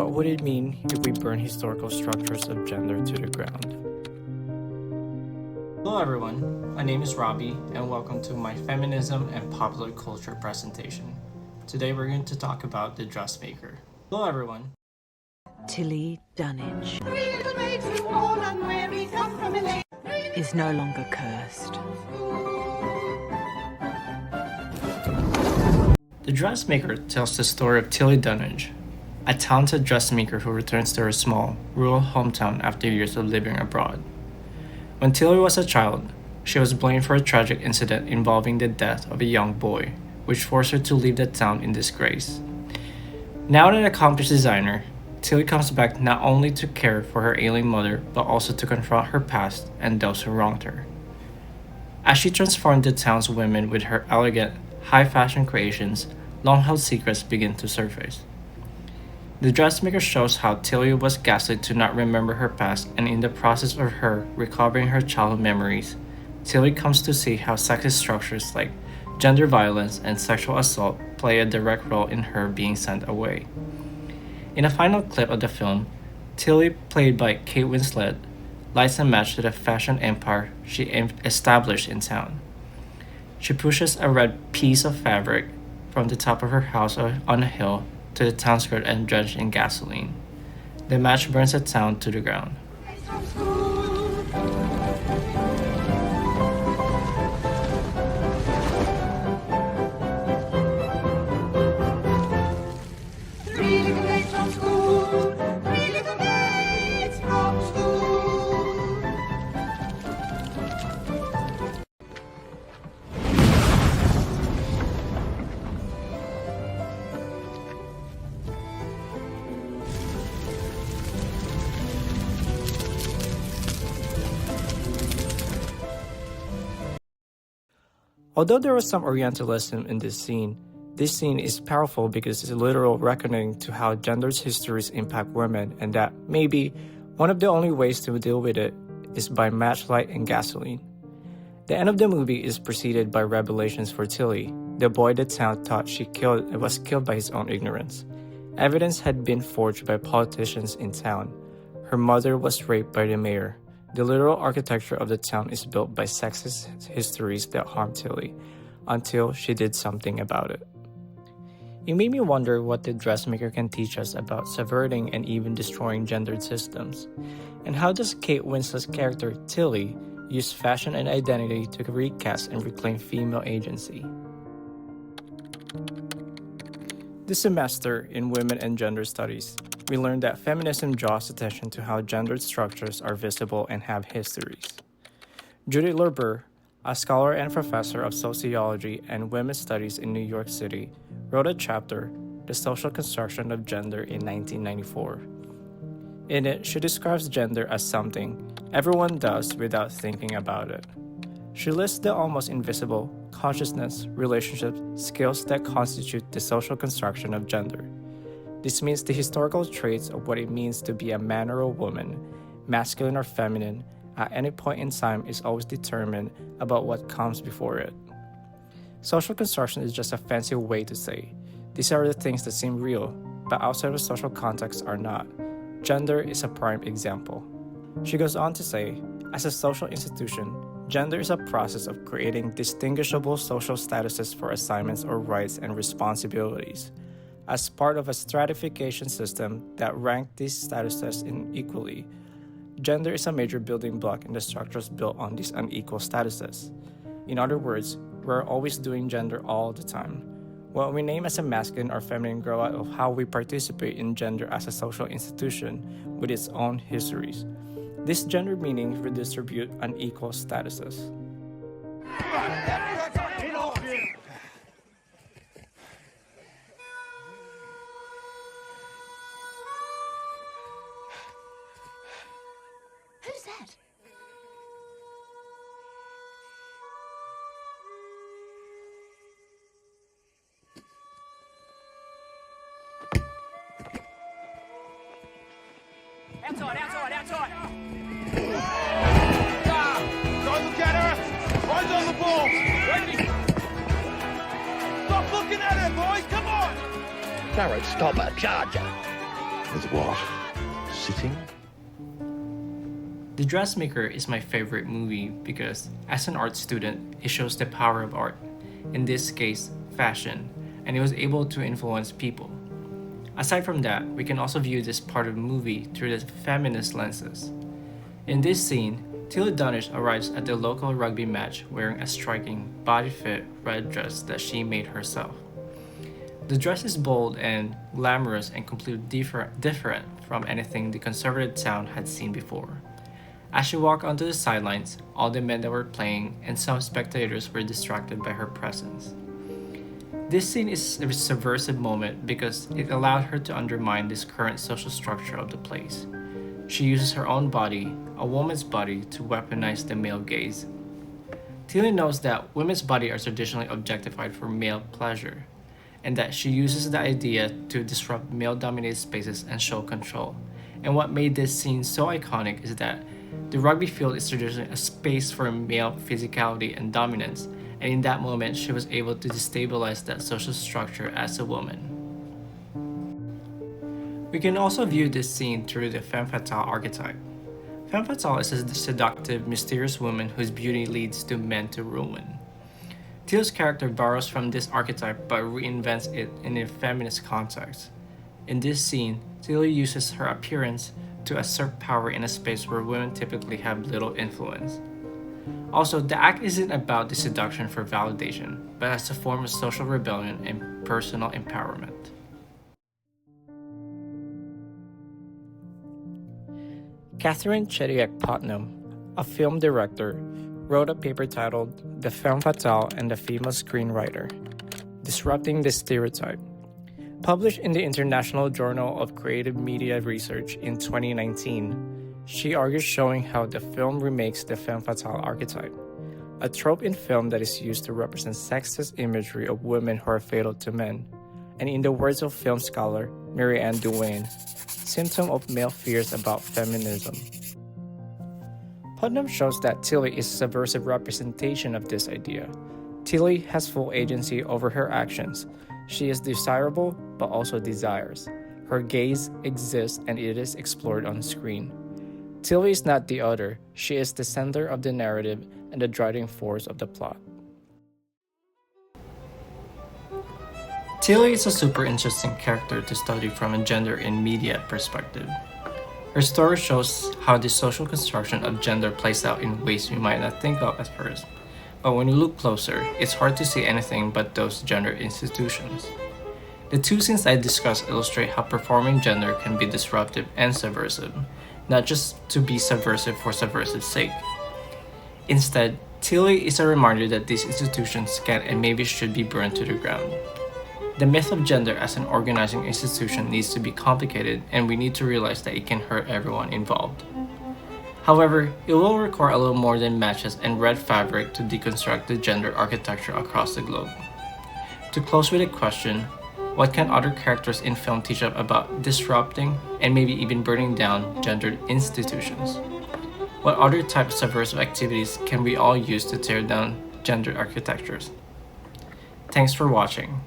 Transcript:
What would it mean if we burn historical structures of gender to the ground? Hello everyone, my name is Robbie and welcome to my feminism and popular culture presentation. Today we're going to talk about the DressMaker. Hello everyone. Tilly Dunnage is no longer cursed. The DressMaker tells the story of Tilly Dunnage, a talented dressmaker who returns to her small, rural hometown after years of living abroad. When Tilly was a child, she was blamed for a tragic incident involving the death of a young boy, which forced her to leave the town in disgrace. Now an accomplished designer, Tilly comes back not only to care for her ailing mother, but also to confront her past and those who wronged her. As she transformed the town's women with her elegant, high-fashion creations, long-held secrets begin to surface. The dressmaker shows how Tilly was gaslit to not remember her past, and in the process of her recovering her childhood memories, Tilly comes to see how sexist structures like gender violence and sexual assault play a direct role in her being sent away. In a final clip of the film, Tilly, played by Kate Winslet, lights a match to the fashion empire she established in town. She pushes a red piece of fabric from the top of her house on a hill to the town skirt and drenched in gasoline. The match burns the town to the ground. Although there was some Orientalism in this scene is powerful because it's a literal reckoning to how gender's histories impact women, and that maybe one of the only ways to deal with it is by matchlight and gasoline. The end of the movie is preceded by revelations for Tilly, the boy the town thought she was killed by his own ignorance. Evidence had been forged by politicians in town. Her mother was raped by the mayor. The literal architecture of the town is built by sexist histories that harmed Tilly, until she did something about it. It made me wonder what the dressmaker can teach us about subverting and even destroying gendered systems. And how does Kate Winslet's character, Tilly, use fashion and identity to recast and reclaim female agency? This semester in Women and Gender Studies, we learned that feminism draws attention to how gendered structures are visible and have histories. Judith Lerber, a scholar and professor of sociology and women's studies in New York City, wrote a chapter, The Social Construction of Gender, in 1994. In it, she describes gender as something everyone does without thinking about it. She lists the almost invisible consciousness, relationships, skills that constitute the social construction of gender. This means the historical traits of what it means to be a man or a woman, masculine or feminine, at any point in time is always determined about what comes before it. Social construction is just a fancy way to say, these are the things that seem real, but outside of social context are not. Gender is a prime example. She goes on to say, as a social institution, gender is a process of creating distinguishable social statuses for assignments or rights and responsibilities. As part of a stratification system that ranked these statuses unequally, gender is a major building block in the structures built on these unequal statuses. In other words, we're always doing gender all the time. What we name as a masculine or feminine grow out of how we participate in gender as a social institution with its own histories. These gender meanings redistribute unequal statuses. Who's that? Outside! Don't look at her! Eyes on the ball! Ready? Stop looking at her, boys! Come on! Sorry, stop her, charger. With what? Sitting? The Dressmaker is my favorite movie because, as an art student, it shows the power of art, in this case, fashion, and it was able to influence people. Aside from that, we can also view this part of the movie through the feminist lenses. In this scene, Tilly Dunish arrives at the local rugby match wearing a striking, body-fit red dress that she made herself. The dress is bold and glamorous and completely different from anything the conservative town had seen before. As she walked onto the sidelines, all the men that were playing and some spectators were distracted by her presence. This scene is a subversive moment because it allowed her to undermine this current social structure of the place. She uses her own body, a woman's body, to weaponize the male gaze. Tilly knows that women's bodies are traditionally objectified for male pleasure, and that she uses the idea to disrupt male-dominated spaces and show control. And what made this scene so iconic is that the rugby field is traditionally a space for male physicality and dominance, and in that moment she was able to destabilize that social structure as a woman. We can also view this scene through the femme fatale archetype. Femme fatale is a seductive, mysterious woman whose beauty leads to men to ruin. Tilly's character borrows from this archetype but reinvents it in a feminist context. In this scene, Tilly uses her appearance to assert power in a space where women typically have little influence. Also, the act isn't about the seduction for validation, but as a form of social rebellion and personal empowerment. Catherine Chediak Putnam, a film director, wrote a paper titled The Femme Fatale and the Female Screenwriter, Disrupting the Stereotype, published in the International Journal of Creative Media Research in 2019. She argues showing how the film remakes the femme fatale archetype, a trope in film that is used to represent sexist imagery of women who are fatal to men, and in the words of film scholar Mary Ann Duane, symptom of male fears about feminism. Putnam shows that Tilly is a subversive representation of this idea. Tilly has full agency over her actions. She is desirable, but also desires. Her gaze exists and it is explored on screen. Tilly is not the other, she is the center of the narrative and the driving force of the plot. Tilly is a super interesting character to study from a gender in media perspective. Her story shows how the social construction of gender plays out in ways we might not think of at first. But when you look closer, it's hard to see anything but those gender institutions. The two scenes I discussed illustrate how performing gender can be disruptive and subversive, not just to be subversive for subversive's sake. Instead, Tilly is a reminder that these institutions can and maybe should be burned to the ground. The myth of gender as an organizing institution needs to be complicated, and we need to realize that it can hurt everyone involved. However, it will require a little more than matches and red fabric to deconstruct the gender architecture across the globe. To close with a question, what can other characters in film teach us about disrupting and maybe even burning down gendered institutions? What other types of subversive activities can we all use to tear down gender architectures? Thanks for watching.